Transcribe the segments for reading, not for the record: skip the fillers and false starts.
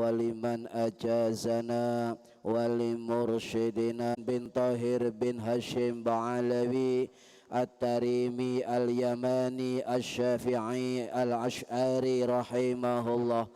ولمن أجازنا ولمرشدنا بن طاهر بن هاشم بعلوي التريمي اليماني الشافعي الأشعري رحمه الله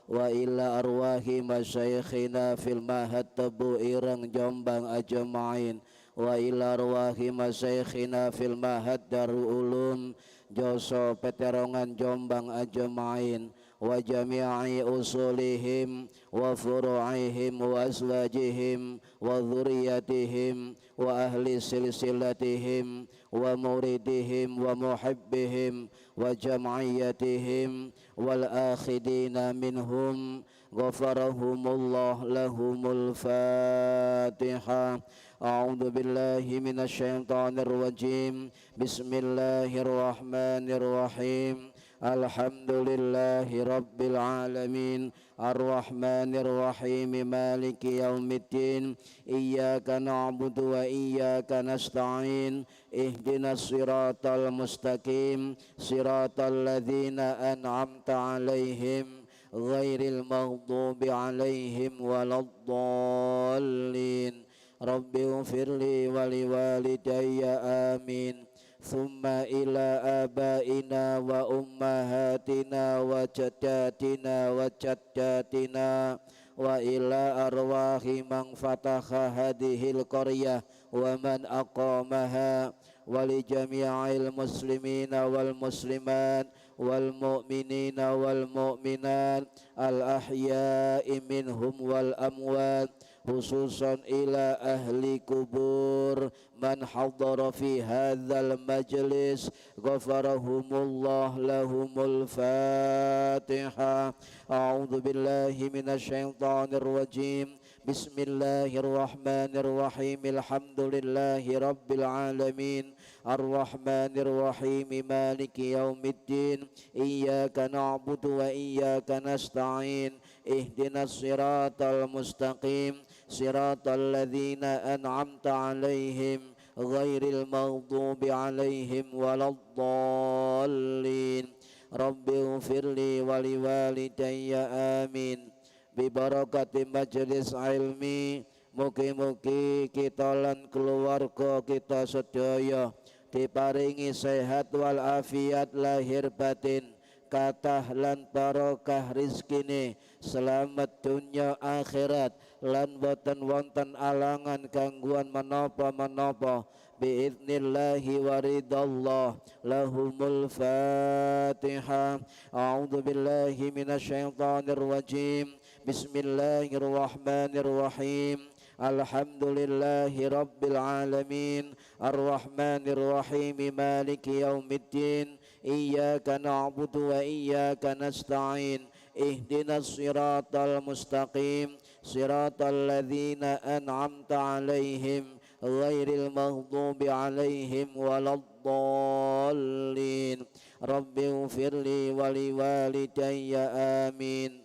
وإلى أرواح مشايخنا في المعهد Tebu Ireng Jombang ajma'in wa ila arwahi masyayikhina fil mahad Darul Ulum Joso Peterongan Jombang ajma'in wa jami'i usulihim wa furu'ihim wa azwajihim wa dhurriyyatihim wa ahli silsilatihim wa muridihim wa muhibbihim wa jam'iyyatihim wal akhidina minhum ghafarahumullah lahumul Fatihah. A'udzu billahi minasy syaithanir rajim. Bismillahirrahmanirrahim. Alhamdulillahi rabbil alamin. Arrahmanir rahim. Maliki yaumiddin. Iyyaka na'budu wa iyyaka nasta'in. Ihdinas siratal mustaqim. Siratal ladzina an'amta 'alaihim ghairil maghdubi 'alaihim waladdallin. Rabbi ufirli wali walidayya amin. Thumma ila abaina wa ummahatina wa jaddatina wa jaddatina wa ila arwahi man fataha hadhil qaryah wa man aqamaha wa li jami'il muslimina wal muslimat wal mu'minina wal mu'minat al ahya'i minhum wal amwat khususan ila ahli kubur man hadara fi hadzal majlis ghafarahumullah lahumul Fatihah. A'udzu billahi minasy syaithanir rajim. Bismillahirrahmanirrahim. Alhamdulillahi rabbil alamin. Arrahmanir rahim. Maliki yaumiddin. Iyyaka na'budu wa iyyaka nasta'in. Ihdinas siratal mustaqim. Siratal ladzina an'amta 'alaihim ghairil maghdubi 'alaihim waladdallin. Rabbi ighfirli wa liwalidayya amin. Bi barakati majlis ilmi, mugi-mugi kita lan keluarga kita sedaya diparingi sehat wal afiat lahir batin, kathah lan barokah rizkine, selamat dunya akhirat lan boten wonten alangan gangguan menapa-menapa biiznillahi waridallah lahumul Fatihah. A'udzu billahi minasy syaithanir rajim. Bismillahirrahmanirrahim. Alhamdulillahi rabbil alamin. Arrahmanir rahim. Maliki yaumiddin. Iyyaka na'budu wa iyyaka nasta'in. Ihdinas siratal mustaqim. Siratal ladzina an'amta 'alaihim ghairil maghdubi 'alaihim waladdallin. Rabbi ighfirli wa liwalidayya amin.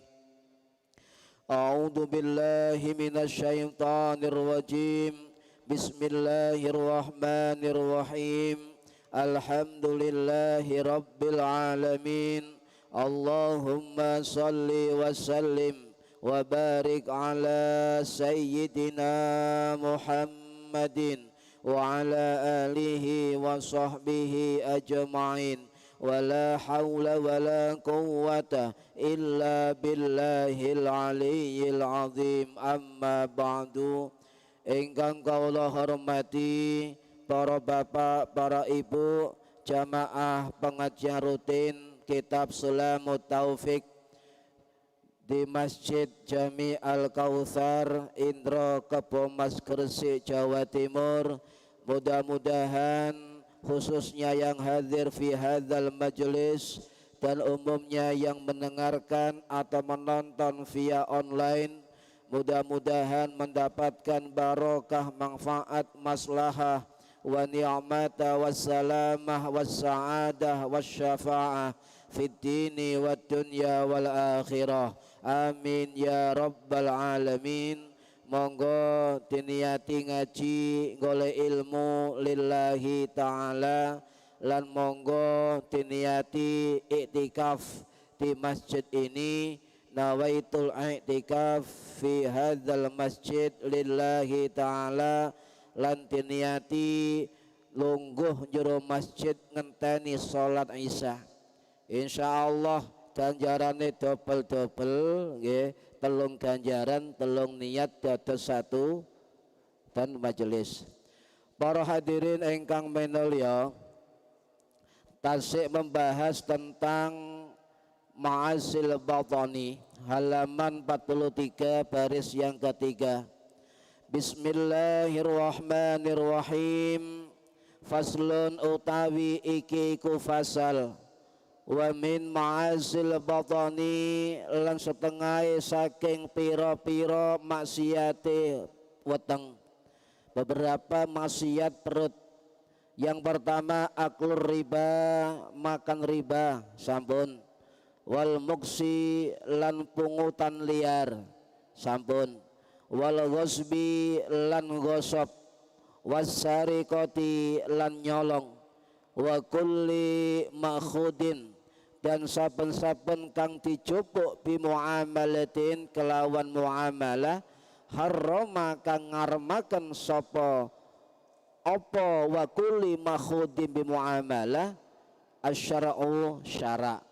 A'udzu billahi minasy syaithanir rajim. Bismillahirrahmanirrahim. Alhamdulillahi rabbil alamin. Allahumma salli wa sallim wa barik ala sayyidina Muhammadin wa ala alihi wa sahbihi ajma'in. Wa la hawla wa la quwwata illa billahil aliyyil azim. Amma ba'du. Ingkang kawula hormati para bapak, para ibu, jamaah pengajian rutin Kitab Sulamut Taufik di Masjid Jami Al-Kautsar, Indro Kebomas, Gresik, Jawa Timur. Mudah-mudahan khususnya yang hadir fi hadzal majlis dan umumnya yang mendengarkan atau menonton via online, mudah-mudahan mendapatkan barokah, manfaat, maslahah wa ni'mata wassalamah wassa'adah wasyafa'ah fid dini wad dunya wal akhirah. Amin ya rabbal alamin. Monggo diniati ngaji golek ilmu lillahi ta'ala, lan monggo diniati iktikaf di masjid ini nawaitul i'tikaf fi hadzal masjid lillahi ta'ala lan tiniyati lungguh jero masjid ngenteni salat Isya. Insyaallah ganjarane double-double nggih, telung ganjaran, telung niat dados satu dan majelis. Para hadirin ingkang minulya, tasik membahas tentang ma'asil batani, halaman 43 baris yang ketiga. Bismillahirrahmanirrahim. Faslun utawi iki ku fasal. Wa min ma'asil batani lan setengah saking pira-pira maksiate weteng. Beberapa maksiat perut. Yang pertama aklur riba, makan riba, sampun. Wal muksi lan pungutan liar, sampun. Wal ghosbi lan gosop, wassariqati lan nyolong, wa kulli makhudin dan saben-saben kang dicupuk bi muamalatin kelawan muamalah harrama kang ngaremaken sapa apa wa kulli makhudin bi muamalah asyara'u syara'.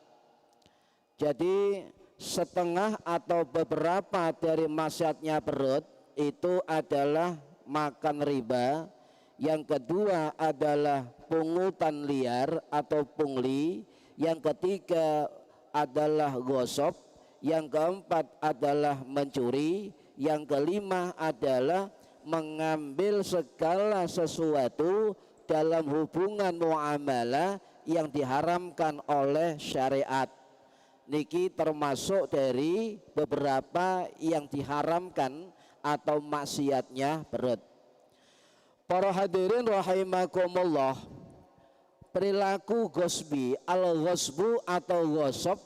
Jadi setengah atau beberapa dari maksiatnya perut itu adalah makan riba, yang kedua adalah pungutan liar atau pungli, yang ketiga adalah gosop, yang keempat adalah mencuri, yang kelima adalah mengambil segala sesuatu dalam hubungan muamalah yang diharamkan oleh syariat. Niki termasuk dari beberapa yang diharamkan atau maksiatnya perut. Para hadirin rahimakumullah, perilaku ghosbi, al-ghosbu atau ghosop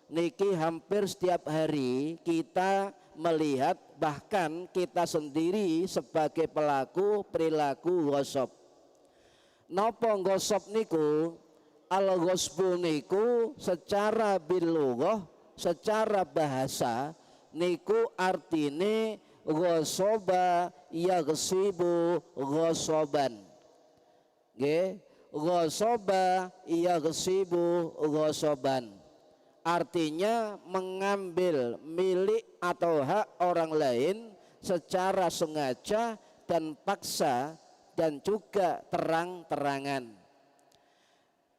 niki hampir setiap hari kita melihat, bahkan kita sendiri sebagai pelaku perilaku ghosop. Napa ghosop niku? Al-ghosbu niku secara bilughah, secara bahasa niku artine ghosoba yaghsibu ghosoban. Nggih, ghosoba yaghsibu ghosoban. Artinya mengambil milik atau hak orang lain secara sengaja dan paksa dan juga terang-terangan.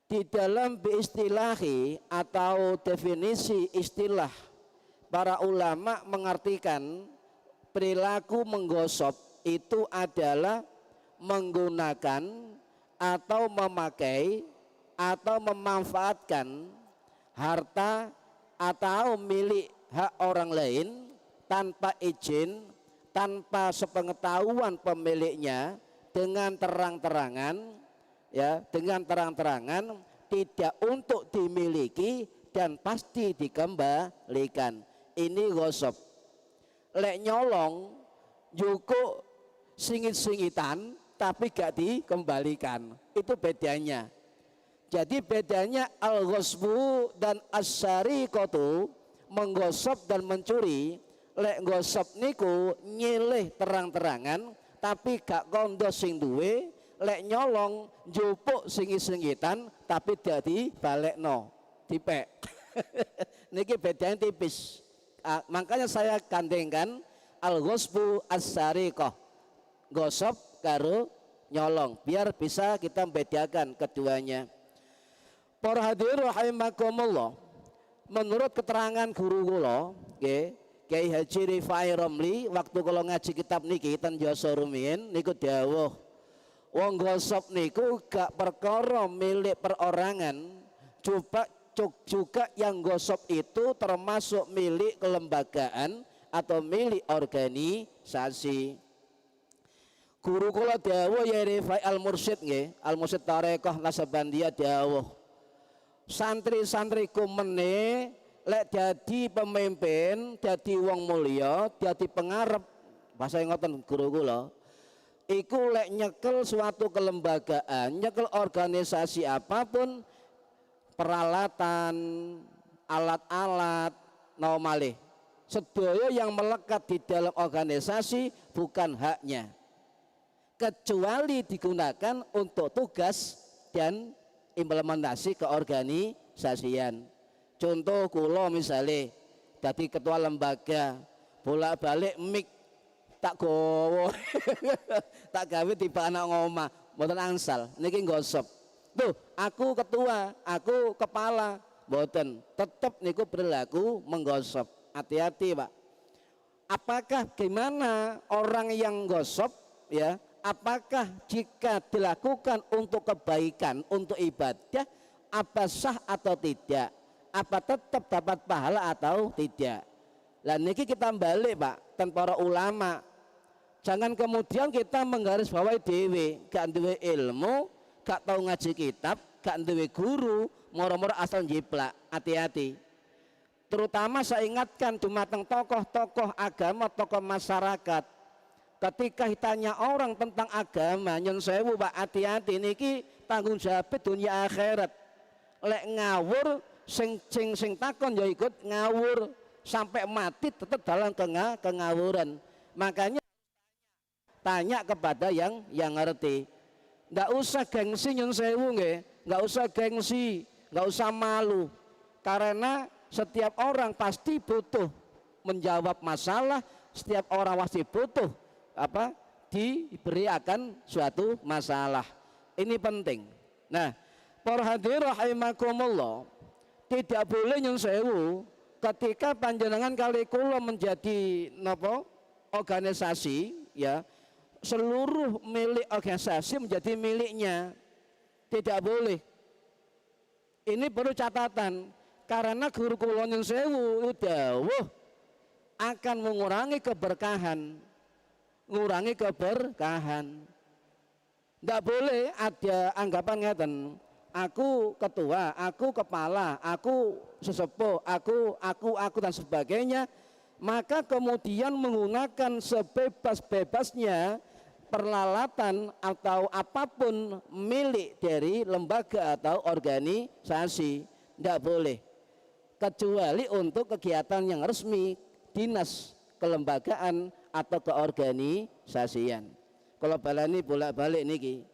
Di dalam istilahi atau definisi istilah, para ulama mengartikan perilaku menggosop itu adalah menggunakan atau memakai atau memanfaatkan harta atau milik hak orang lain tanpa izin, tanpa sepengetahuan pemiliknya, dengan terang-terangan, ya, dengan terang-terangan, tidak untuk dimiliki dan pasti dikembalikan. Ini gosop. Lek nyolong juku singit-singitan tapi gak dikembalikan, itu bedanya. Jadi bedanya al-ghosbu dan as-sariqatu, menggosop dan mencuri. Lek gosop niku nyilih terang-terangan tapi gak kondo sing duwe. Lek nyolong jupuk singit-singitan tapi dadi balekno, dipek. Niki bedanya tipis. Makanya saya gandengkan al-ghosbu as-sariqah, gosop karo nyolong, biar bisa kita membedakan keduanya. Para hadirin rahimakumullah, menurut keterangan guru kula nggih, Kyai Haji Rifai Romli, waktu kula ngaji kitab niki ten Jasa rumiyin niku dawuh, wong gosop niku gak perkara milik perorangan, juga yang gosop itu termasuk milik kelembagaan atau milik organisasi. Guru kula dawuh ya Rifai Al-Mursyid nggih, Al-Mursyid Tarekah Nasabandia dawuh, santri-santriku meneh lek jadi pemimpin, jadi wong mulya, jadi pengarep, bahasa ngoten guru kula, iku lek nyekel suatu kelembagaan, nyekel organisasi apapun, peralatan, alat-alat, malih sedaya yang melekat di dalam organisasi bukan haknya kecuali digunakan untuk tugas dan implementasi keorganisasian. Contoh kula misalnya jadi ketua lembaga bolak-balik mik tak gowo tak gawe tiba anak ngomah mboten angsal niki nggosop. Tuh, aku ketua, aku kepala, mboten tetep niku berlaku menggosop. Hati-hati, Pak. Apakah gimana orang yang gosop ya? Apakah jika dilakukan untuk kebaikan, untuk ibadah, apa sah atau tidak? Apa tetap dapat pahala atau tidak? Lah niki kita balik, Pak, dan para ulama. Jangan kemudian kita menggarisbawahi dewe, gak duwe ilmu, gak tahu ngaji kitab, gak duwe guru, moro-moro asal jiplak. Hati-hati. Terutama saya ingatkan dumateng tokoh-tokoh agama, tokoh masyarakat. Ketika ditanya orang tentang agama, nyun sewu Pak, hati-hati niki tanggung jawab dunia akhirat. Lek ngawur sing takon ya ikut ngawur sampai mati tetap dalam kengawuran. Makanya tanya kepada yang ngerti. Nggak usah gengsi nyun sewu nggih, nggak usah gengsi, nggak usah malu. Karena setiap orang pasti butuh menjawab masalah, setiap orang pasti butuh diberi akan suatu masalah. Ini penting. Nah, para hadirin rahimakumullah, tidak boleh nyun sewu ketika panjenengan kali kula menjadi organisasi ya, seluruh milik organisasi menjadi miliknya. Tidak boleh. Ini perlu catatan karena guru kula nyun sewu dawuh akan mengurangi keberkahan. Ngurangi keberkahan. Tidak boleh ada anggapan ngeten, aku ketua, aku kepala, aku sesepuh, aku dan sebagainya, maka kemudian menggunakan sebebas-bebasnya peralatan atau apapun milik dari lembaga atau organisasi. Tidak boleh, kecuali untuk kegiatan yang resmi, dinas, kelembagaan atau keorganisasian. Kalau balani bolak-balik niki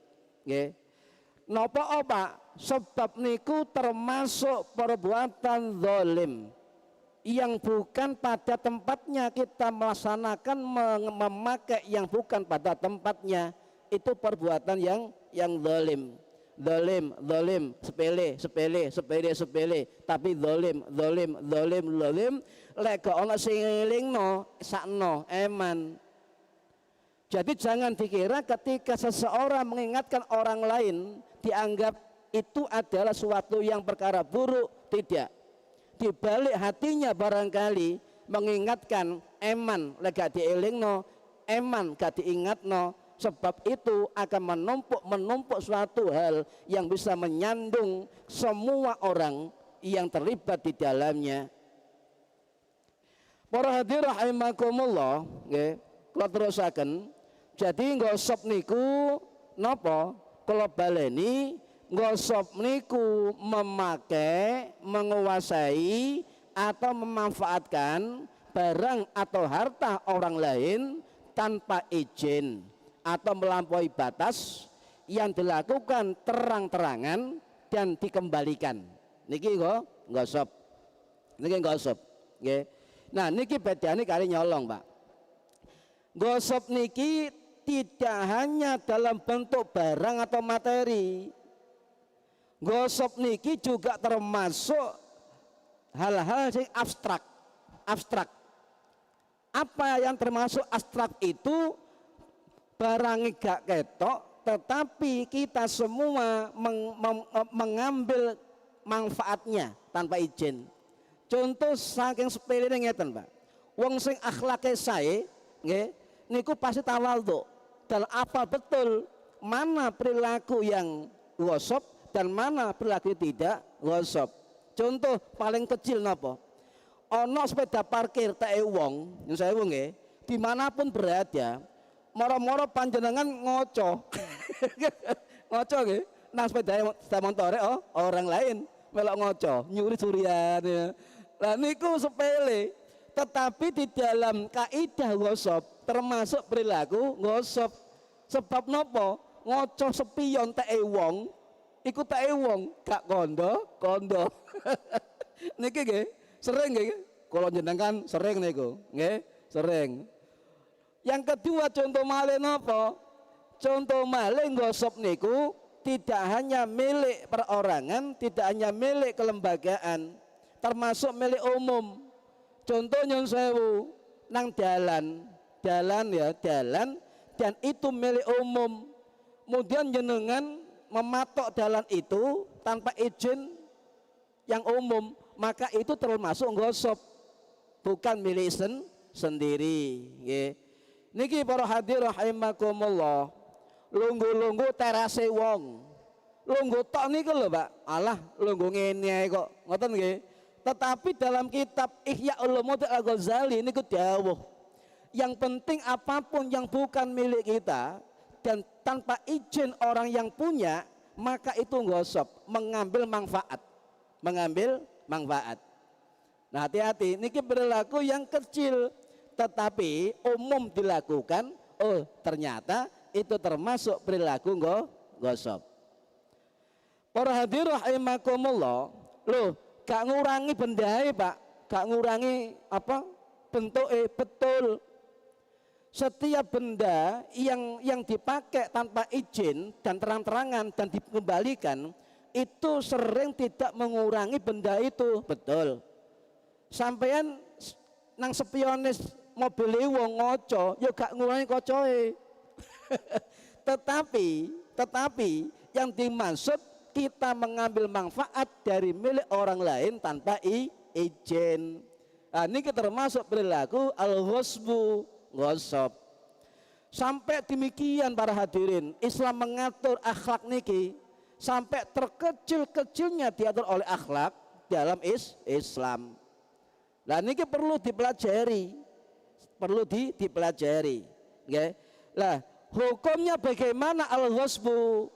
nggih. Napa Pak? Sebab niku termasuk perbuatan zalim yang bukan pada tempatnya. Kita melaksanakan memakai yang bukan pada tempatnya, itu perbuatan yang zalim. Zalim, sepele, tapi zalim. Lek ana sing ngelingno sakno eman. Jadi jangan dikira ketika seseorang mengingatkan orang lain dianggap itu adalah suatu yang perkara buruk. Tidak. Di balik hatinya barangkali mengingatkan eman lek gak dielingno, eman gak diingatno. Sebab itu akan menumpuk suatu hal yang bisa menyandung semua orang yang terlibat di dalamnya. Para hadirin rahimakumullah, nggih, kula terusaken. Jadi nggosop niku napa? Kula baleni, nggosop niku memakai, menguasai atau memanfaatkan barang atau harta orang lain tanpa izin atau melampaui batas yang dilakukan terang-terangan dan dikembalikan. Niki nggosop. Niki nggosop, nggih. Nah, niki bedane kali nyolong, Pak. Gosop niki tidak hanya dalam bentuk barang atau materi. Gosop niki juga termasuk hal-hal yang abstrak. Apa yang termasuk abstrak itu? Barang gak ketok, tetapi kita semua mengambil manfaatnya tanpa izin. Contoh saking sepele ngeten, Pak. Wong sing akhlake sae, nggih, niku pasti tawadhu. Dan apa betul mana perilaku yang gosop dan mana perilaku tidak gosop. Contoh paling kecil napa? Ono sepeda parkir teke wong, nyun sewu nggih, dimanapun berada, moro-moro panjenengan ngoco. Ngoco nggih, nang sepeda motore orang lain melok ngoco, nyuri curian ya. Lah niku sepele, tetapi di dalam kaidah gosop termasuk perilaku gosop. Sebab nopo? Ngoco sepion teke wong, iku teke wong gak kondo. Niki nggih, sering nggih. Kula jenengan sering niku, nggih, sering. Yang kedua contoh malih napa? Contoh malih gosop niku tidak hanya milik perorangan, tidak hanya milik kelembagaan, termasuk milik umum. Contoh nyun sewu nang dalan ya, dalan dan itu milik umum. Kemudian jenengan mematok dalan itu tanpa izin yang umum, maka itu termasuk gosop, bukan milik sendiri. Niki para hadir rahimakumullah, lunggu-lunggu terase wong, lunggu tok niku lho Pak, alah lunggu ngene ae kok, ngoten nggih. Tetapi dalam kitab Ihya Ulumuddin Al-Ghazali niku dawuh, yang penting apapun yang bukan milik kita dan tanpa izin orang yang punya, maka itu gosop, mengambil manfaat. Nah hati-hati, niki perilaku yang kecil tetapi umum dilakukan, oh ternyata itu termasuk perilaku gosop. Para hadirin rahimakumullah, loh gak ngurangi bendahe Pak, gak ngurangi apa bentuke, betul. Setiap benda yang dipakai tanpa izin dan terang-terangan dan dikembalikan itu sering tidak mengurangi benda itu, betul. Sampean nang spionis mobil wong ngoco, ya gak ngurangi kocoe. tetapi yang dimaksud kita mengambil manfaat dari milik orang lain tanpa izin. Nah, ini termasuk perilaku al-ghasbu, gosop. Sampai demikian para hadirin, Islam mengatur akhlak niki sampai terkecil-kecilnya diatur oleh akhlak dalam Islam. Nah niki perlu dipelajari. Okay. Lah hukumnya bagaimana al-ghasbu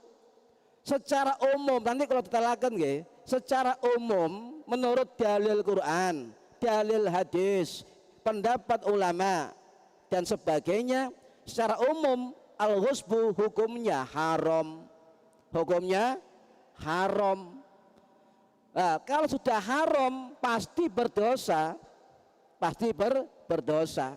secara umum, nanti kalau ditelakan nggih, secara umum menurut dalil Quran, dalil hadis, pendapat ulama dan sebagainya, secara umum al-ghasbu hukumnya haram. Nah, kalau sudah haram pasti berdosa, berdosa.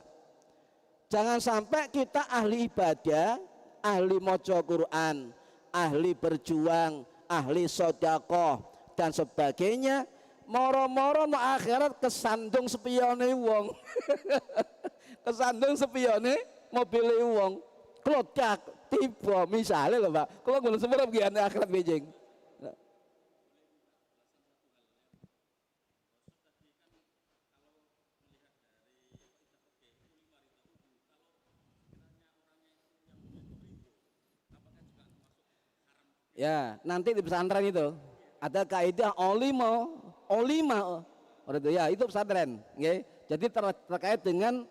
Jangan sampai kita ahli ibadah, ahli maca Quran, ahli berjuang, ahli sedekah dan sebagainya, moro-moro no akhirat kesandung spione wong. Kesandung spione mobil wong. Klodak tiba misalnya lho Pak. Kalau belum sempat bagian akhirat Beijing. Ya, nanti di pesantren itu ada kaidah olima, itu ya itu pesantren, okay? Jadi terkait dengan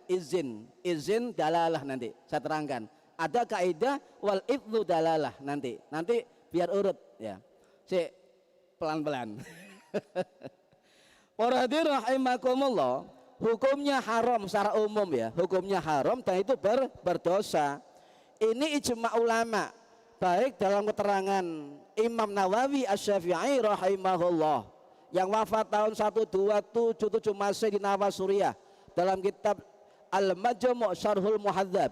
izin dalalah nanti saya terangkan. Ada kaidah wal idzu dalalah nanti biar urut ya, si pelan-pelan. Para hadirin rahimakumullah, hukumnya haram secara umum ya, hukumnya haram dan itu berdosa. Ini ijma ulama, baik dalam keterangan Imam Nawawi Asy-Syafi'i rahimahullah yang wafat tahun 1277 Masehi di Nawasiriyah dalam kitab Al-Majmu' Syarhul Muhadzab,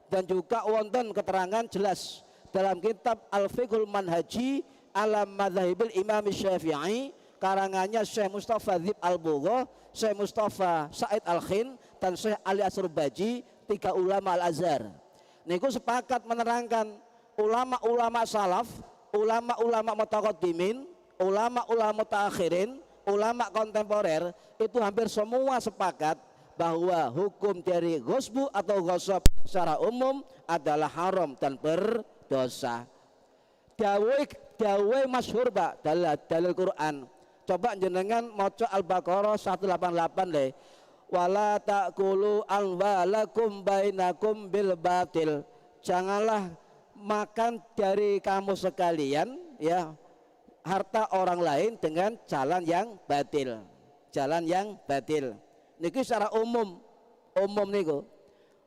dan juga wonten keterangan jelas dalam kitab Al-Fiqhul Manhaji ala Madzahibil Imam Syafi'i karangannya Syekh Mustafa Dzib Al-Bugha, Syekh Mustafa Said Al-Khin dan Syekh Ali Asrubaji, 3 ulama Al-Azhar. Niku sepakat menerangkan ulama-ulama salaf, ulama-ulama mutaqaddimin, ulama-ulama mutaakhirin, ulama kontemporer itu hampir semua sepakat bahwa hukum dari ghasbu atau ghasab secara umum adalah haram dan berdosa. Dawai masyhur Pak dalil Quran. Coba jenengan maca Al-Baqarah 188 le. Wala ta'kulu amwalakum bainakum bil batil. Janganlah makan dari kamu sekalian ya harta orang lain dengan jalan yang batil. jalan yang batil. Niku secara umum niku.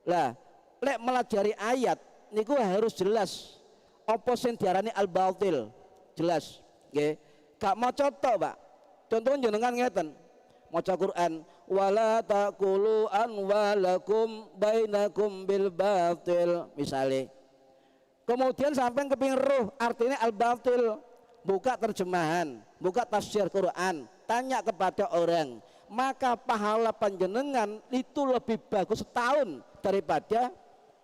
Lah, lek melajari ayat niku harus jelas apa sing diarani al-batil. Jelas, nggih. Gak maca tok, Pak. Contohnya jenengan ngeten. Maca Quran, wala taqulu anwalakum bainakum bil batil, misalnya. Kemudian sampai kepingin roh artinya al-batil, buka terjemahan, buka tafsir Quran, tanya kepada orang, maka pahala panjenengan itu lebih bagus setahun daripada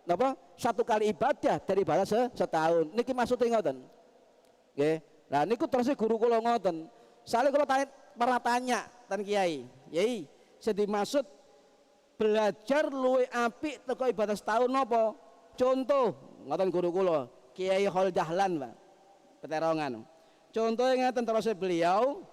apa? Satu kali ibadah daripada setahun. Niki maksudnya ngoten. Nggih. Nah niku terus guru kula ngoten. Soalnya kalau pernah tanya tan kiai, yai, sedih maksud belajar luwe apik teko ibadah setahun napa? Contoh, ngoten guru kula, Kiai Hol Dahlan, Pak. Peterongan. Contohnya ngeten terus beliau,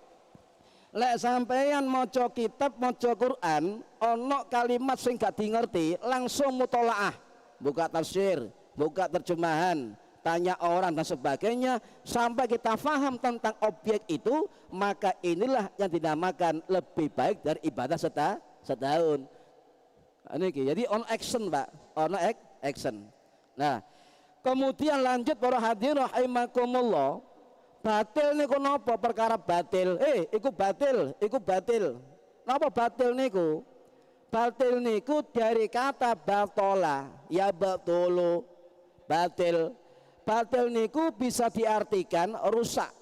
lek sampeyan maca kitab, maca Quran, ana kalimat sing gak dingerti, langsung mutolaah, buka tafsir, buka terjemahan, tanya orang dan sebagainya sampai kita faham tentang objek itu, maka inilah yang dinamakan lebih baik dari ibadah setahun. Jadi on action, Pak, on action. Nah, kemudian lanjut para hadirin rahimakumullah, batil niku napa? Perkara batil. Iku batil. Napa batil niku? Batil niku dari kata batola, ya batulu, batil. Batil niku bisa diartikan rusak,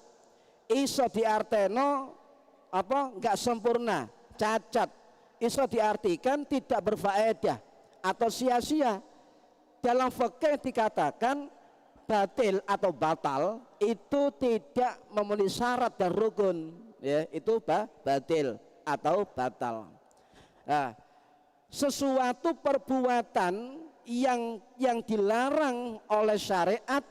iso diarteno apa enggak sempurna, cacat, iso diartikan tidak berfaedah atau sia-sia. Dalam fikih dikatakan batil atau batal itu tidak memenuhi syarat dan rukun, ya, itu batil atau batal. Nah, sesuatu perbuatan yang dilarang oleh syariat,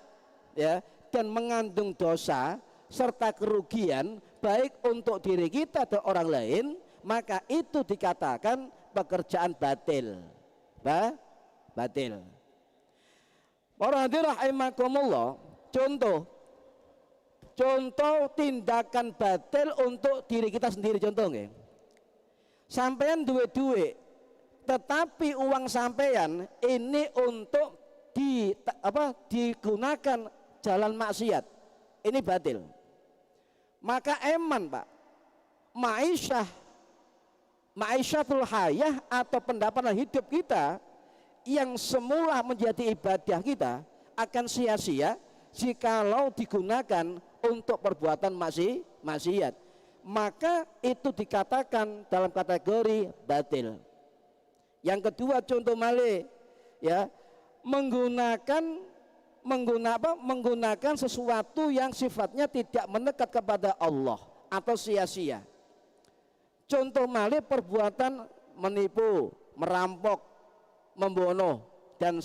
ya, dan mengandung dosa serta kerugian baik untuk diri kita atau orang lain, maka itu dikatakan pekerjaan batil. Batil. Para hadirin rahimakumullah, contoh tindakan batil untuk diri kita sendiri, contoh nggih. Sampeyan duwe tetapi uang sampeyan ini untuk digunakan jalan maksiat, ini batil. Maka eman, Pak, maisyatul hayah atau pendapatan hidup kita yang semula menjadi ibadah kita akan sia-sia jikalau digunakan untuk perbuatan maksiat, maka itu dikatakan dalam kategori batil. Yang kedua, contoh malih, ya, menggunakan sesuatu yang sifatnya tidak mendekat kepada Allah atau sia-sia. Contoh malih perbuatan menipu, merampok, membunuh dan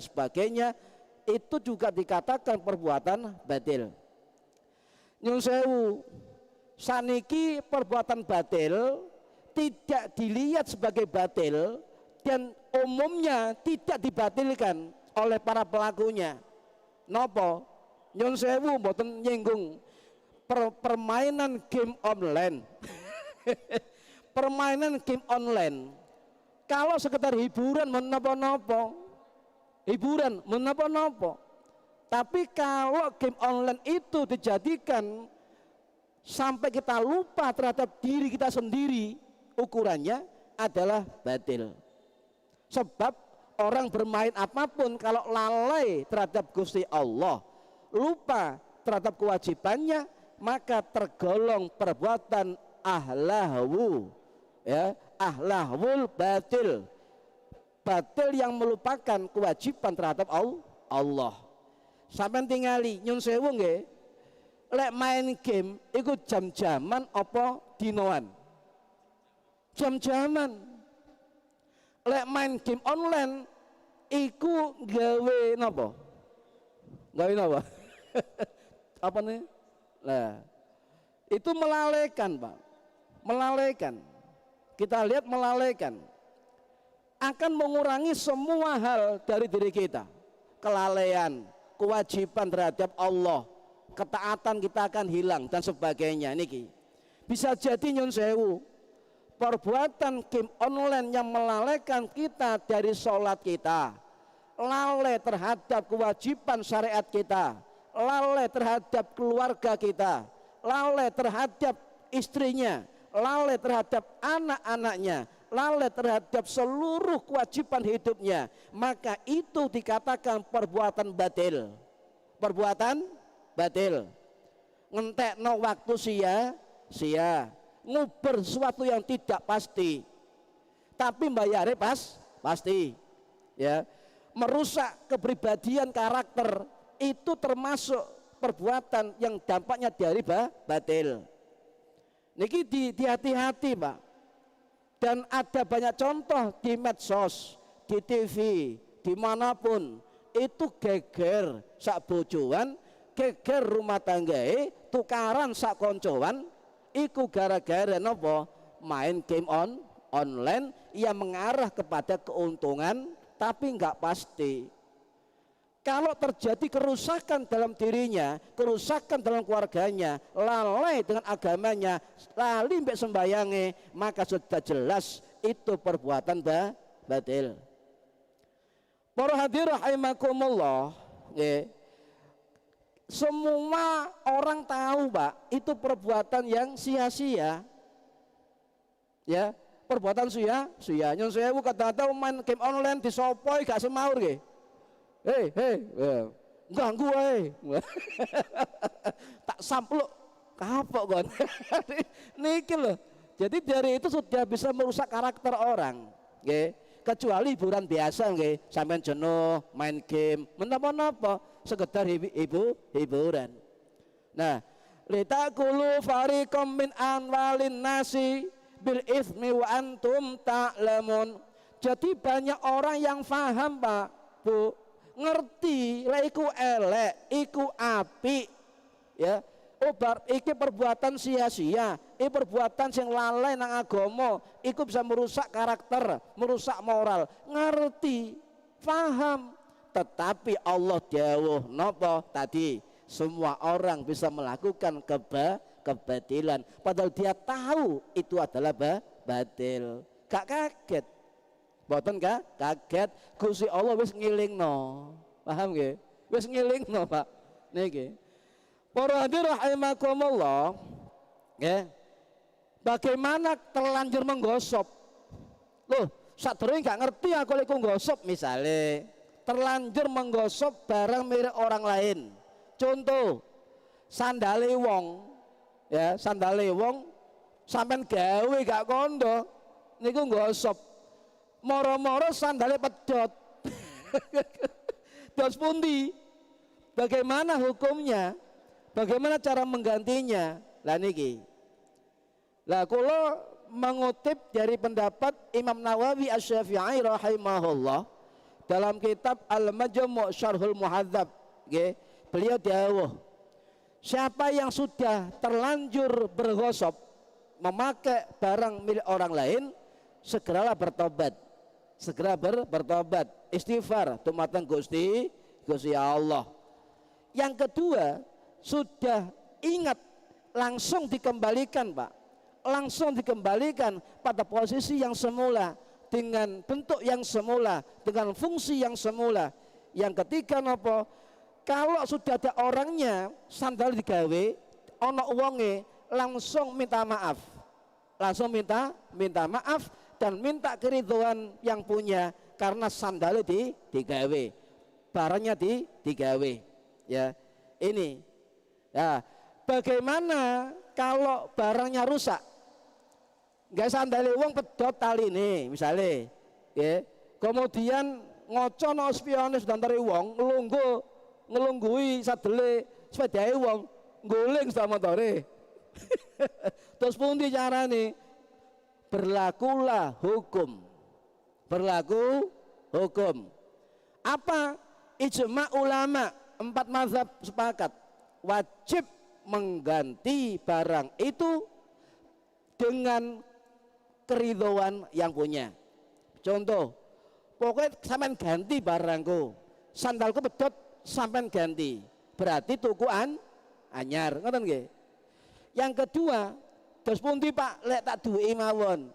sebagainya, itu juga dikatakan perbuatan batil. Nyun sewu, saniki perbuatan batil tidak dilihat sebagai batil dan umumnya tidak dibatilkan oleh para pelakunya. Nopo? Nyun sewu mboten nyinggung permainan game online. Permainan game online kalau sekedar hiburan menapa-napa, tapi kalau game online itu dijadikan sampai kita lupa terhadap diri kita sendiri, ukurannya adalah batil. Sebab orang bermain apapun kalau lalai terhadap Gusti Allah, lupa terhadap kewajibannya, maka tergolong perbuatan ahlahu, ya, ahlahul batil yang melupakan kewajiban terhadap Allah. Sampai tingali nyun sewu nggih, lek main game iku jam-jaman apa dinoan? Jam-jaman. Lek main game online iku gawe napa? Gawe napa? Apa nih? Nah, itu melalaikan, Pak. Melalaikan. Kita lihat melalaikan, akan mengurangi semua hal dari diri kita. Kelalaian, kewajiban terhadap Allah, ketaatan kita akan hilang dan sebagainya. Niki bisa jadi nyun sewu, perbuatan game online yang melalaikan kita dari sholat kita, lalai terhadap kewajiban syariat kita, lalai terhadap keluarga kita, lalai terhadap istrinya, lalai terhadap anak-anaknya, lalai terhadap seluruh kewajiban hidupnya, maka itu dikatakan perbuatan batil. Perbuatan batil. Ngentekno waktu sia-sia, nguber sesuatu yang tidak pasti, tapi bayarnya pasti, ya. Merusak kepribadian karakter itu termasuk perbuatan yang dampaknya dari batil. Niki hati-hati Pak. Dan ada banyak contoh di medsos, di TV, dimanapun itu geger sak bojoan, geger rumah tanggae, tukaran sak koncoan, iku gara-gara nopo main game online yang mengarah kepada keuntungan tapi nggak pasti. Kalau terjadi kerusakan dalam dirinya, kerusakan dalam keluarganya, lalai dengan agamanya, lali mbek sembayange, maka sudah jelas itu perbuatan batil. Para hadirin rahimakumullah, semua orang tahu Pak, itu perbuatan yang sia-sia. Ya, perbuatan sia-sia. Nyon sewu kata-kata main game online disopoi gak semaur nggih. Hei, ganggu wae. Tak sampluk kapok kon. Niki loh. Jadi dari itu sudah bisa merusak karakter orang, nggih. Kecuali hiburan biasa nggih, sampean jenuh main game, menapa-napa sekedar hiburan. Nah, litakulu fariqam min anwalin nasi bil itsmi wa antum ta'lamun. Jadi banyak orang yang paham Pak, Bu, ngerti lah iku elek, iku apik, ya. Iki perbuatan sia-sia, iki perbuatan sing lalai nang agama, iku bisa merusak karakter, merusak moral. Ngerti, paham. Tetapi Allah dawuh napa tadi? Semua orang bisa melakukan kebatilan, padahal dia tahu itu adalah batil. Gak kaget, boten kaget. Gusti Allah wis ngilingno, paham nggih? Wis ngilingno Pak, niki. Para hadirin rahimakumullah, ya. Bagaimana terlanjur menggosok? Loh, sadurunge gak ngerti aku lek nggosok misale, terlanjur menggosok barang milik orang lain. Contoh, sandale wong, ya, sandale wong sampean gawe gak kondo, niku nggosok. Moro-moro sandale pedot. Dos pundi? Bagaimana hukumnya? Bagaimana cara menggantinya? Lah niki. Lah kula mengutip dari pendapat Imam Nawawi Asy-Syafi'i rahimahullah dalam kitab Al-Majmu' Syarhul Muhadzab, nggih. Beliau dawuh, siapa yang sudah terlanjur bergosok memakai barang milik orang lain, segeralah bertobat. Segera bertobat, istighfar dumateng Gusti Allah. Yang kedua, sudah ingat langsung dikembalikan Pak, langsung dikembalikan pada posisi yang semula, dengan bentuk yang semula, dengan fungsi yang semula. Yang ketiga nopo, kalau sudah ada orangnya sandal digawe ono uangnya, langsung minta maaf, langsung minta maaf dan minta keridhaan yang punya karena sandalnya digawe, barangnya digawe, ya. Ini ya, bagaimana kalau barangnya rusak? Nggak sandale wong pedot tali ini misalnya, ya. Kemudian ngocono spionis dantare wong ngelunggui sadele sepedae wong guling sama motore. Terus pundi carane? Berlakulah hukum. Berlaku hukum. Apa? Ijma ulama 4 mazhab sepakat wajib mengganti barang itu dengan keridhaan yang punya. Contoh, pokoknya sampean ganti barangku, sandalku pedot sampean ganti, berarti tukuan anyar, ngoten nggih. Yang kedua, terus pundi Pak lek tak duwe mawon,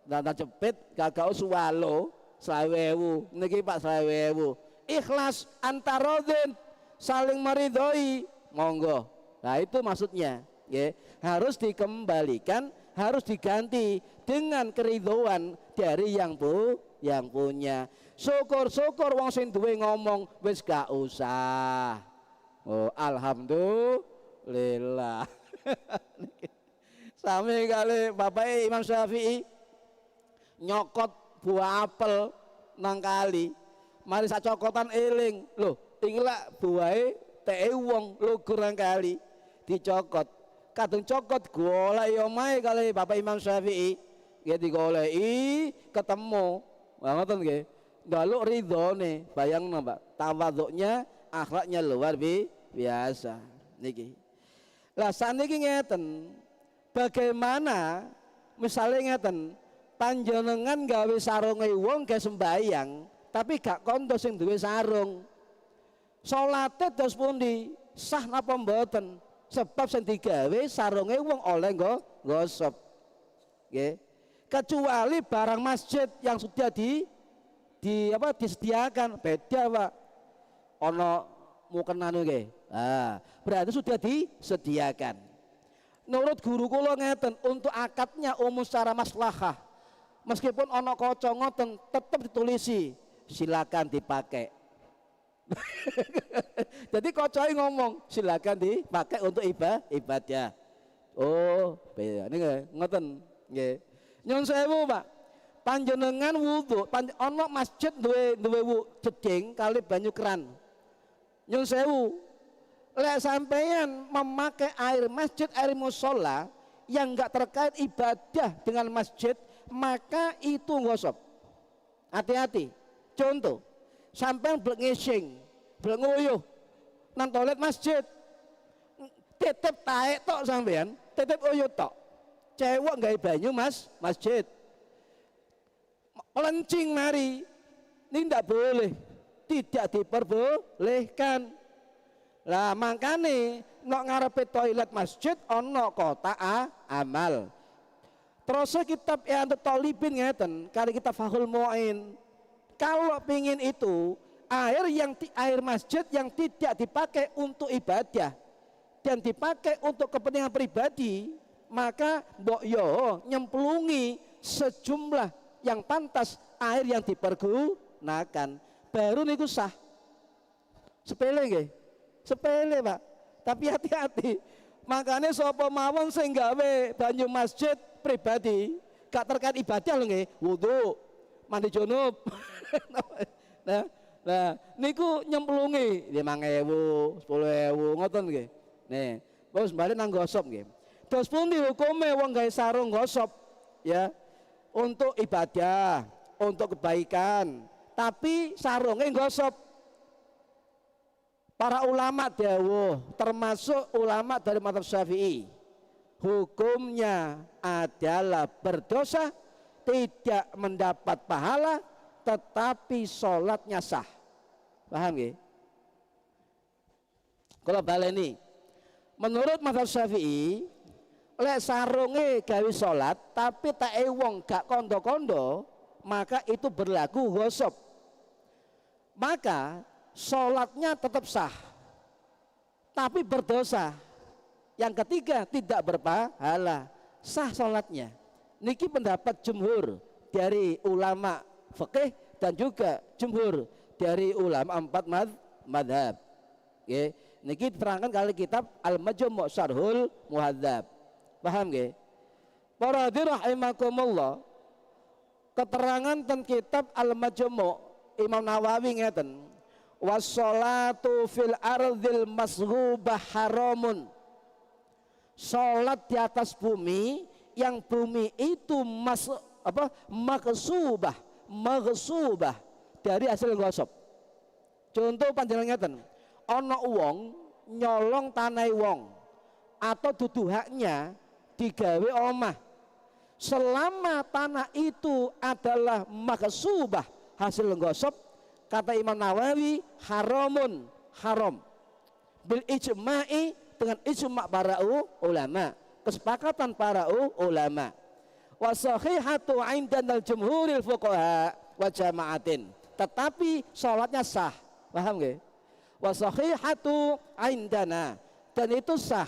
dana cepit gagak swalo 20.000 niki Pak 20.000 ikhlas antarodin saling meridhoi monggo. Nah itu maksudnya ya, harus dikembalikan, harus diganti dengan keridhoan dari yang punya. Syukur-syukur wong sing duwe ngomong wis gak usah. Oh alhamdulillah. Sami kali Bapak Imam Syafi'i nyokot buah apel nang kali. Mari sak cokotan eling. Loh, iki lak buahe teke wong lugur nang kali dicokot. Kadung cokot golek yo mae kali Bapak Imam Syafi'i. Nggih digoleki ketemu. Wah ngoten nggih. Njaluk ridhone, bayangno Pak. Tawaduknya, akhlaknya luar biasa niki. Lah saniki ngeten. Bagaimana misalnya ngeten, panjenengan gawe sarunge wong ke sembayang, tapi gak kondo sing duwe sarung. Salate dos pundi? Sah napa mboten? Sebab sing digawe sarunge wong oleh nggosop. Nggih. Kecuali barang masjid yang sudah disediakan, beda Pak. Ono mukenane nggih. Ah, berarti sudah disediakan. Menurut guru kula ngeten, untuk akadnya umum secara maslahah. Meskipun ono kaca ngoten tetap ditulisi silakan dipakai. Jadi kocoi ngomong silakan dipakai untuk ibadah. Oh, beda. Ini ngoten nggih. Nyun sewu Pak. Panjenengan wudu, ono masjid duwe jeding kali banyu keran. Nyun sewu. Lek sampeyan memakai air masjid, air musola yang enggak terkait ibadah dengan masjid, maka itu ngosop. Hati-hati. Contoh, sampeyan blek ngising, blek nguyuh nang toilet masjid. Titip taek tok sampeyan, titip uyuh tok. Cewek gawe banyu masjid. Lencing mari. Ini ndak boleh. Tidak diperbolehkan. Lah makane nek ngarepe toilet masjid ana kotak amal. Terus kitab I'anatut Thalibin ngeten, kali kita Fathul Mu'in. Kalau pingin itu air masjid yang tidak dipakai untuk ibadah dan dipakai untuk kepentingan pribadi, maka mbok yo nyemplungi sejumlah yang pantas air yang dipergunakan. Baru niku sah. Sepele nggih. Sepele Pak, tapi hati-hati. Makanya sapa mawon sing gawe banyu masjid pribadi gak terkait ibadah lho nggih, wudu, mandi junub. Nah, niku nyemplungi 5.000, 10.000 ngoten nggih. Nih, terus balik nang gosop nggih. Terus pundi hukume wong gawe sarung gosop ya untuk ibadah, untuk kebaikan, tapi sarunge gosop. Para ulama dawuh, termasuk ulama dari mazhab Syafi'i, hukumnya adalah berdosa, tidak mendapat pahala, tetapi sholatnya sah. Paham nggih? Kalau baleni, menurut mazhab Syafi'i, lek sarunge gawe sholat, tapi tak wong gak kondo-kondo, maka itu berlaku ghosab. Maka sholatnya tetap sah, tapi berdosa. Yang ketiga, tidak berpahala, sah sholatnya. Niki pendapat jumhur dari ulama fikih dan juga jumhur dari ulama 4 madhab. Niki diterangkan kali kitab Al-Majmu' Syarhul Muhadzab. Paham nggih? Para hadirin rahimakumullah, keterangan tentang kitab Al-Majmu' Imam Nawawi ngeten, wassolatu fil ardil masghubah haramun. Salat di atas bumi yang bumi itu maghsubah dari hasil gosop. Contoh panjenengan ngeten, ana wong nyolong tanah wong atau dudu haknya digawe omah. Selama tanah itu adalah maghsubah hasil gosop, kata Imam Nawawi haramun, haram bil ijma'i, dengan ijma' para ulama, kesepakatan para ulama. wa sahihatu 'indal jumhuril fuqaha wa jama'atin. Tetapi salatnya sah. Paham nggih? Wa sahihatu 'indana, dan itu sah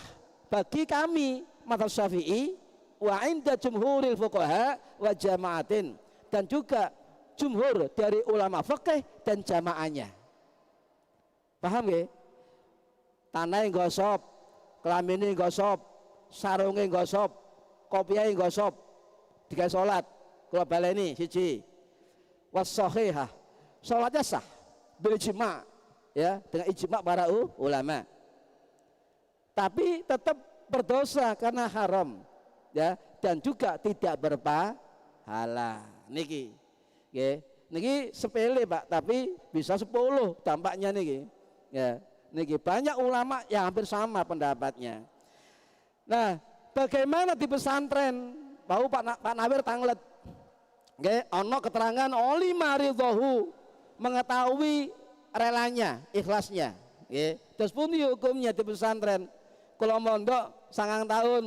bagi kami mazhab Syafi'i, wa 'inda jumhuril fuqaha wa jama'atin, dan juga jumhur dari ulama fikih dan jamaahnya. Paham nggih? Tanah gosop, kelamine gosop, sarunge gosop, kopiahe gosop, digawe salat. Kula baleni siji. Was-shahihah. Salatnya sah bil ijma', ya, dengan ijma' para ulama. Tapi tetap berdosa karena haram, ya, dan juga tidak berpahala. Niki. Nggih. Niki sepele, Pak, tapi bisa 10 dampaknya niki. Ya. Niki banyak ulama yang hampir sama pendapatnya. Nah, bagaimana di pesantren? Bau Pak Nawir tanglet. Nggih, ana keterangan oli maridhahu, mengetahui relanya, ikhlasnya. Nggih. Terus pundi hukumnya di pesantren? Kula mondok 9 tahun,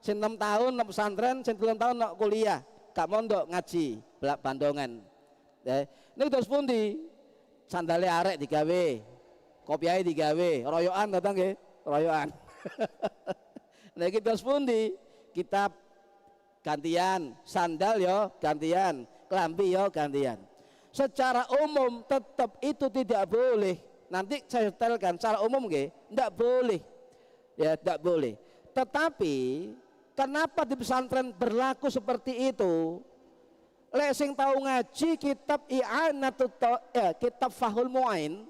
sing 6 tahun nang pesantren, sing 3 tahun nang kuliah, gak mondok ngaji, belak bandongan. Nggih. Niku terus pundi? Sandale arek digawe, kopiahe digawe, royokan datang nggih, royokan. Nah iki terus pundi? Kitab gantian, sandal yo gantian, kelambi yo gantian. Secara umum tetap itu tidak boleh. Nanti saya detailkan secara umum nggih, ndak boleh. Ya, ndak boleh. Tetapi kenapa di pesantren berlaku seperti itu? Lek sing tahu ngaji kitab I'anatut kitab Fahul Mu'in,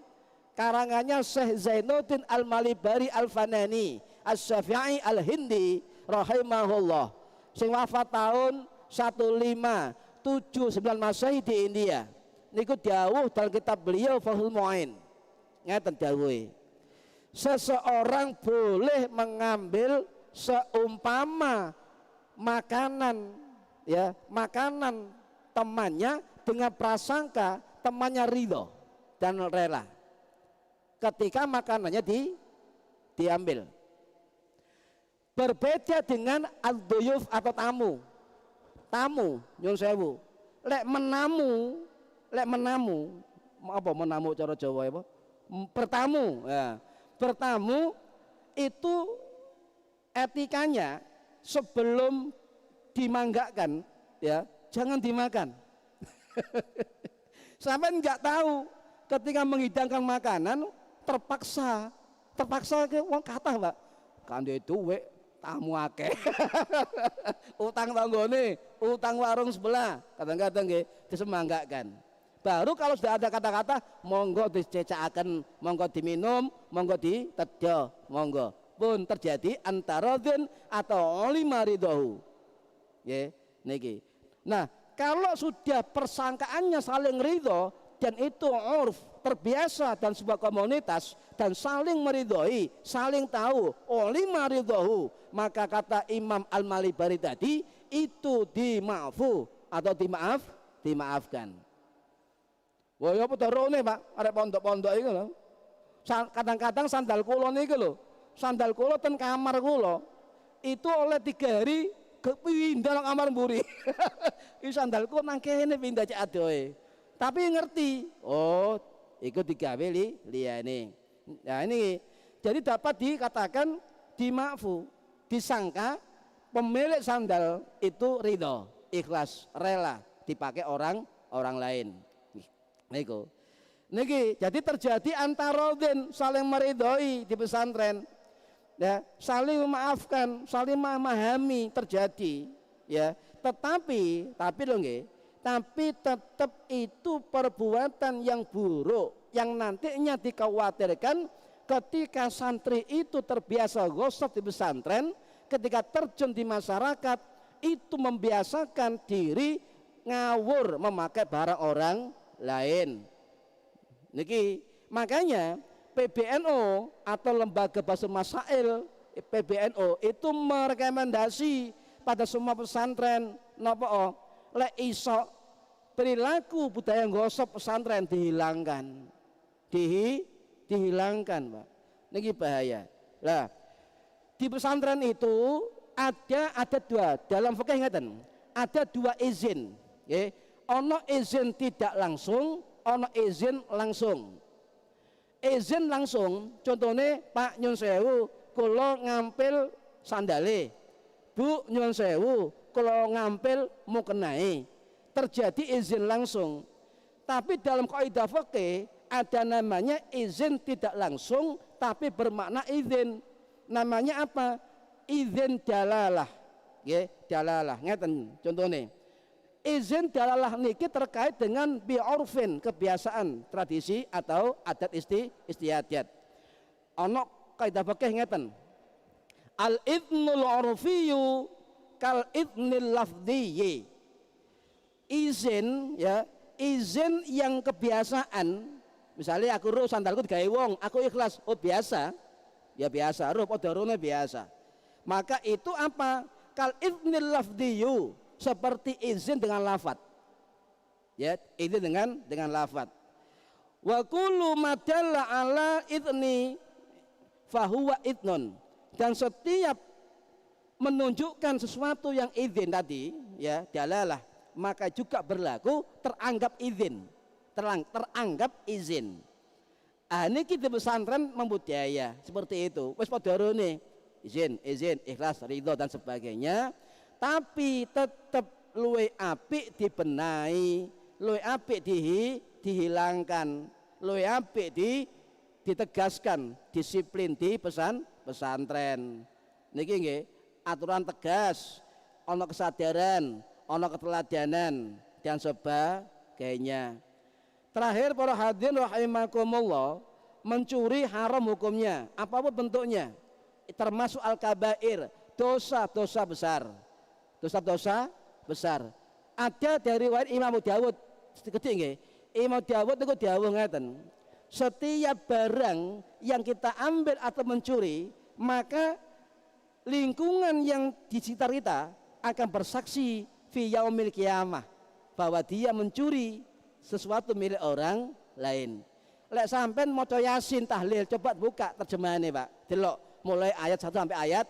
karangannya Syekh Zainuddin Al-Malibari Al-Fanani Asy-Syafi'i Al-Hindi rahimahullah, sing wafat tahun 1579 Masehi di India. Niku dawuh dalam kitab beliau Fahul Mu'in. Ngeten dawuhe. Seseorang boleh mengambil seumpama makanan, ya, makanan temannya dengan prasangka temannya ridho dan rela ketika makanannya diambil. Berbeda dengan al-duyuf atau tamu nyun sewu. Lek menamu apa menamu cara Jawa apa? Bertamu, ya. Bertamu itu etikanya sebelum dimanggakan, ya, jangan dimakan. Sampai nggak tahu ketika menghidangkan makanan terpaksa ke wong kathah, Pak. Kandhe duwe tamu akeh. Utang tanggone, utang warung sebelah, kadang-kadang nggih disemanggakan. Baru kalau sudah ada kata-kata monggo dicecakaken, monggo diminum, monggo ditedha, monggo. Pun terjadi antara dzin atau lima ridho. Nggih, niki. Nah, kalau sudah persangkaannya saling ridho dan itu urf terbiasa dan sebuah komunitas dan saling meridhoi, saling tahu lima ridho, maka kata Imam Al-Malibari tadi itu dimaafu atau dimaafkan. Wah, ya apa rone, Pak? Arek pondok-pondok iku lho. Kadang-kadang sandal kula niku lho. Sandal kula ten kamar kula itu oleh 3 hari kepindah nang kamar mburi. Iki sandal kula nang kene pindah cek adohe. Tapi ngerti, oh, iku digawe liyane. Nah, ini jadi dapat dikatakan dimaafu, disangka pemilik sandal itu ridho, ikhlas, rela dipakai orang lain. Niku. Niki jadi terjadi antara dzin saling meridhoi di pesantren. Ya, saling memaafkan, saling memahami terjadi, ya. Tetapi lho nggih, tapi tetap itu perbuatan yang buruk yang nantinya dikhawatirkan ketika santri itu terbiasa gosok di pesantren, ketika terjun di masyarakat itu membiasakan diri ngawur memakai barang orang lain. Niki makanya PBNU atau Lembaga Basul Masail PBNU itu merekomendasi pada semua pesantren napa lek iso perilaku budaya gosok pesantren dihilangkan. Dihilangkan, Pak. Niki bahaya. Lah, di pesantren itu ada 2 dalam fikih ngeten. ada dua izin, ya. Ono izin tidak langsung, ono izin langsung. Izin langsung, contohnya Pak nyun sewu, kula ngampil sandale, Bu nyun sewu, kula ngampil mukenai, terjadi izin langsung. Tapi dalam kaidah fikih ada namanya izin tidak langsung tapi bermakna izin. Namanya apa? Izin dalalah. Ya, dalalah. Ngeten contohnya. Izin dalalah niki terkait dengan bi'urfin, kebiasaan, tradisi atau adat istiadat. Ono kaidah fikih ngeten. Al idnul urfiyyu kal idnil lafdhiyyi. Izin, ya, izin yang kebiasaan. Misalnya aku roh sandalku digawe wong, aku ikhlas, oh biasa. Ya biasa, roh podarone biasa. Maka itu apa? Kal idnil lafdhiyyu, seperti izin dengan lafadz. Ya, izin dengan lafadz. Wa kullu madalla ala idni fahuwa idnun. Dan setiap menunjukkan sesuatu yang izin tadi, ya, dalalah, maka juga berlaku teranggap izin. Teranggap izin. Ah, ini kita pesantren membudaya seperti itu. Wes padha rene izin, ikhlas, ridho dan sebagainya. Tapi tetap luwe apik dibenahi, luwe apik dihilangkan, luwe apik ditegaskan, disiplin di pesantren. Niki nggih aturan tegas, ono kesadaran, ono keteladanan dan sebagainya. Terakhir para hadirin rahimakumullah, mencuri haram hukumnya, apapun bentuknya, termasuk al-kabair, dosa-dosa besar. Dosa-dosa besar. Ada dari riwayat Imam Dawud, gede nggih. Imam Dawud niku dawuh ngeten. Setiap barang yang kita ambil atau mencuri, maka lingkungan yang di sekitar kita akan bersaksi fi yaumil qiyamah bahwa dia mencuri sesuatu milik orang lain. Lek sampean maca Yasin tahlil, coba buka terjemahannya, Pak. Delok mulai ayat 1 sampai ayat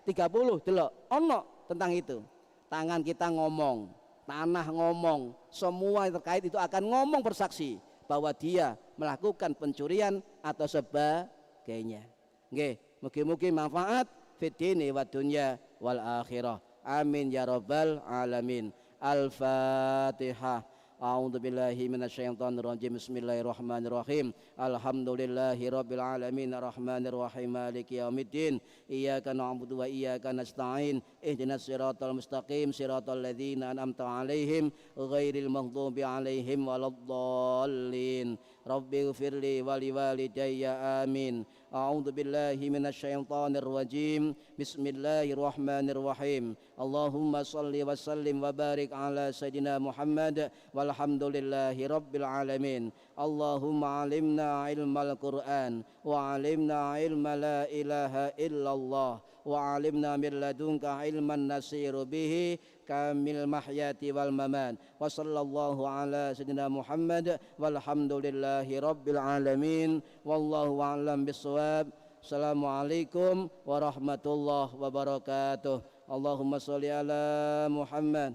30, delok ono tentang itu. Tangan kita ngomong, tanah ngomong, semua yang terkait itu akan ngomong bersaksi bahwa dia melakukan pencurian atau sebagainya. Nggih, mugi-mugi manfaat fid dini wad dunya wal akhirah. Amin ya rabbal alamin. Al-Fatihah. A'udzu billahi minasyaitonir rajim. Bismillahirrahmanirrahim. Alhamdulillahi rabbil alamin arrahmanir rahim maliki yaumiddin. Iyyaka na'budu wa iyyaka nasta'in. Ihdinas siratal mustaqim siratal ladzina an'amta 'alaihim ghairil maghdubi 'alaihim waladdallin. Rabbighfirli wa liwalidayya amin. A'udzu billahi minasyaitonir rajim. Bismillahirrahmanirrahim. Allahumma shalli wa sallim wa barik ala sayidina Muhammad walhamdulillahi rabbil alamin. Allahumma alimna ilmal Qur'an wa alimna ilma la ilaha illallah wa alimna min ladunka ilman nasiru bihi kamil mahyati wal mamat. Wa sallallahu ala sayidina Muhammad walhamdulillahi rabbil alamin. Wallahu a'lam bissawab. Assalamualaikum warahmatullahi wabarakatuh. Allahumma sholli ala Muhammad.